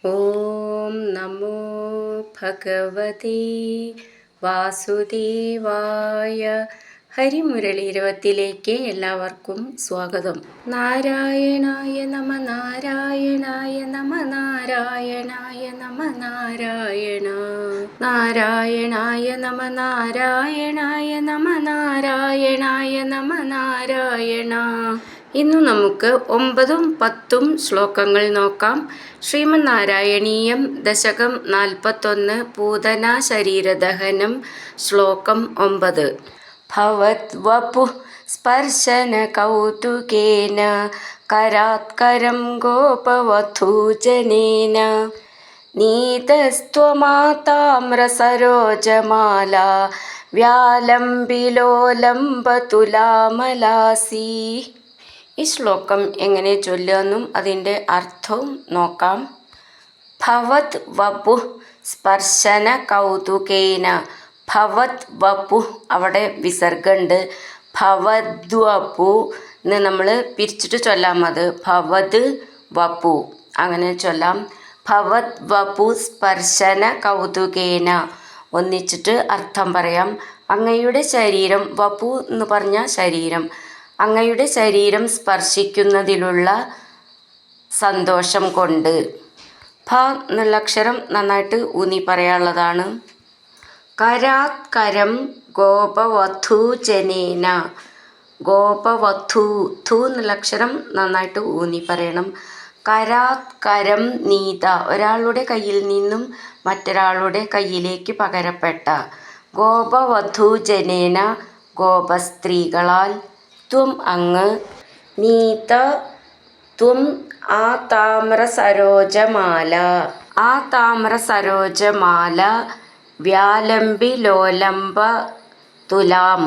ഓം നമോ ഭഗവതേ വാസുദേവായ. ഹരിമുരളി 20 എല്ലാവർക്കും സ്വാഗതം. നാരായണായ നമ നാരായണായ നമ നാരായണായ നമ നാരായണ നാരായണായ നമ നാരായണായ നമ നാരായണായ നമ നാരായണ. ഇന്നു നമുക്ക് 9ഉം 10ഉം ശ്ലോകങ്ങൾ നോക്കാം. ശ്രീമദ് നാരായണീയം ദശകം 41 പൂതന ശരീരദഹനം. ശ്ലോകം 9. ഭവദ്വപു സ്പർശന കൗതുകേന കരാത്കരം ഗോപവധൂജനേന നീതസ്ത്വമാതാമ്രസരോജമാല വ്യാലംബിലോലംബതുലാമലാസി. ഈ ശ്ലോകം എങ്ങനെ ചൊല്ലുമെന്നും അതിൻ്റെ അർത്ഥവും നോക്കാം. ഭവത് വപു സ്പർശന കൗതുകേന. ഭവത് വപു അവിടെ വിസർഗമുണ്ട്. ഭവദ്വപു എന്ന് നമ്മൾ പിരിച്ചിട്ട് ചൊല്ലാം. അത് ഭവത് വപു അങ്ങനെ ചൊല്ലാം. ഭവത് വപു സ്പർശന കൗതുകേന. ഒന്നിച്ചിട്ട് അർത്ഥം പറയാം. അങ്ങയുടെ ശരീരം, വപു എന്ന് പറഞ്ഞ ശരീരം, അങ്ങയുടെ ശരീരം സ്പർശിക്കുന്നതിലുള്ള സന്തോഷം കൊണ്ട്. ഭ എന്നുള്ള അക്ഷരം നന്നായിട്ട് ഊന്നി പറയാനുള്ളതാണ്. കരാത്കരം ഗോപവധൂജനേന. ഗോപവധൂ ധൂ എന്നുള്ള അക്ഷരം നന്നായിട്ട് ഊന്നി പറയണം. കരാത്കരം നീത, ഒരാളുടെ കയ്യിൽ നിന്നും മറ്റൊരാളുടെ കയ്യിലേക്ക് പകരപ്പെട്ട. ഗോപവധൂജനേന, ഗോപസ്ത്രീകളാൽ. ത്വം അങ്ങ്. നീത ത്വം ആ താമ്രസരോജമാല. ആ താമ്രസരോജമാല വ്യാലംബി ലോലംബ തുലാം.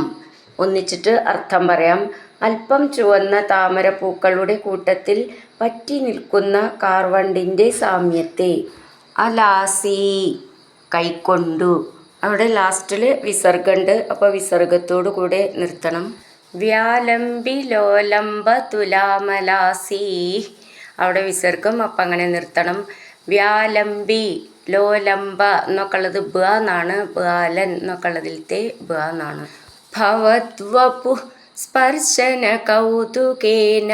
ഒന്നിച്ചിട്ട് അർത്ഥം പറയാം. അല്പം ചുവന്ന താമരപ്പൂക്കളുടെ കൂട്ടത്തിൽ പറ്റി നിൽക്കുന്ന കാർവണ്ടിൻ്റെ സാമ്യത്തെ. അലാസി കൈക്കൊണ്ടു. അവിടെ ലാസ്റ്റിൽ വിസർഗമുണ്ട്. അപ്പോൾ വിസർഗത്തോടു കൂടെ നിർത്തണം. വ്യാലംബി ലോലംബ തുലാമലാസി. അവിടെ വിസർഗം, അപ്പം അങ്ങനെ നിർത്തണം. വ്യാലംബി ലോലംബ എന്നൊക്കെ ഉള്ളത് ബ എന്നാണ്. ബാലൻ എന്നൊക്കെ ഉള്ളതിലത്തെ ബ എന്നാണ്. ഭവദ്വപു സ്പർശന കൗതുകേന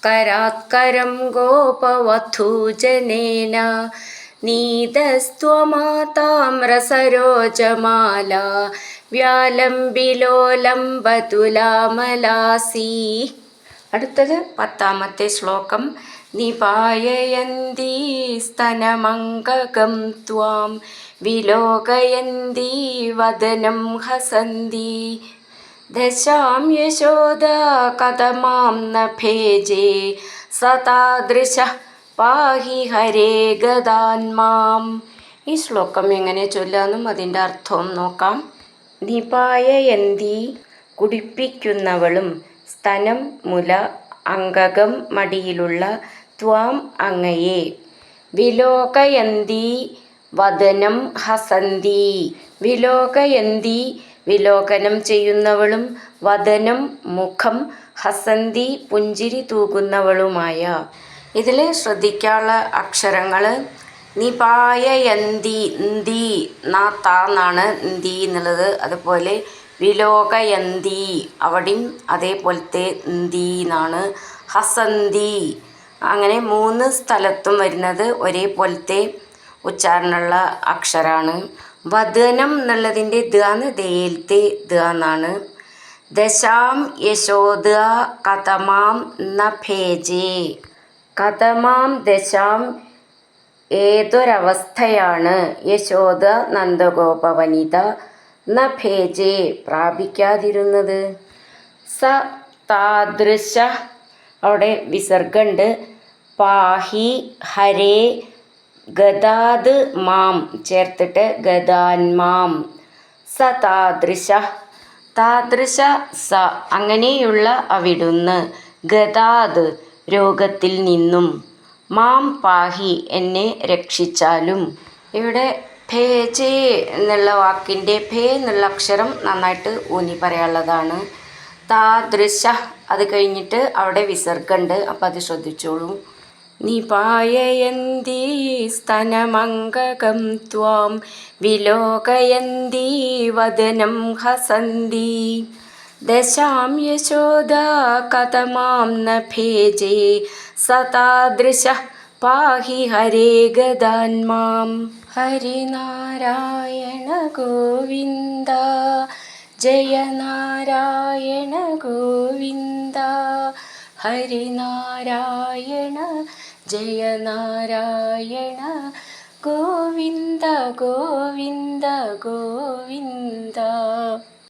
കരാത്കരം ഗോപവധൂജനേന നീതസ്ത്വമാതാമ്രസരോജമാല വ്യാലംബിലോലംബതുലാമലാസി. അടുത്തത് 10ാമത്തെ ശ്ലോകം. നിപായയന്തി സ്തനമംഗകം ത്വാം വിലോകയന്തി വദനം ഹസന്തി ദശാം യശോദ കഥമാം ന ഭേജേ സതാദൃശ പാഹി ഹരേ ഗദാന്മാം. ഈ ശ്ലോകം എങ്ങനെ ചൊല്ലാമെന്നും അതിൻ്റെ അർത്ഥവും നോക്കാം. നിപായയന്തി കുടിപ്പിക്കുന്നവളും, സ്തനം മുല, അംഗകം മടിയിലുള്ള, ത്വാം അങ്ങയെ, വിലോകയന്തി വദനം ഹസന്തി. വിലോകയന്തി വിലോകനം ചെയ്യുന്നവളും, വദനം മുഖം, ഹസന്തി പുഞ്ചിരി തൂകുന്നവളുമായ. ഇതിൽ ശ്രദ്ധിക്കാനുള്ള അക്ഷരങ്ങൾ നിപായയന്തി ന്തി നാ എന്നാണ് ന്തി എന്നുള്ളത്. അതുപോലെ വിലോകയന്തി അവിടെയും അതേപോലത്തെ ന്തി എന്നാണ്. ഹസന്തി അങ്ങനെ 3 സ്ഥലത്തും വരുന്നത് ഒരേപോലത്തെ ഉച്ചാരണമുള്ള അക്ഷരമാണ്. വദനം എന്നുള്ളതിൻ്റെ ദാന്ന് ദയിലത്തെ ദാന്നാണ്. ദശാം യശോദ കഥമാം ന ഭേജേ. കഥമാം ദശാം ഏതൊരവസ്ഥയാണ്, യശോദ നന്ദഗോപവനിത, ന ഭേജേ പ്രാപിക്കാതിരുന്നത്. സ താദൃശ അവിടെ വിസർഗമുണ്ട്. പാഹി ഹരേ ഗദാത് മാം ചേർത്തിട്ട് ഗദാന്മാം. സ താദൃശ. താദൃശ സ അങ്ങനെയുള്ള അവിടുന്ന്, ഗദാത് രോഗത്തിൽ നിന്നും, മാം പാഹി എന്നെ രക്ഷിച്ചാലും. ഇവിടെ ഭേജേ എന്നുള്ള വാക്കിൻ്റെ ഭേ എന്നുള്ള അക്ഷരം നന്നായിട്ട് ഊന്നി പറയാനുള്ളതാണ്. താദൃശ അത് കഴിഞ്ഞിട്ട് അവിടെ വിസർഗമുണ്ട്. അപ്പോൾ അത് ശ്രദ്ധിച്ചോളൂ. നിപായയന്തി സ്തനമംഗകം ത്വാം വിലോകയന്തി വദനം ഹസന്തി ദശാം യശോദാ കഥമാം ന ഭേജേ സതാദൃശഃ പാഹി ഹരേ ഗദാൻ മാം. ഹരിനാരായണ ഗോവിന്ദ ജയ നാരായണ ഗോവിന്ദ ഹരിനാരായണ ജയ നാരായണ ഗോവിന്ദ ഗോവിന്ദ ഗോവിന്ദ.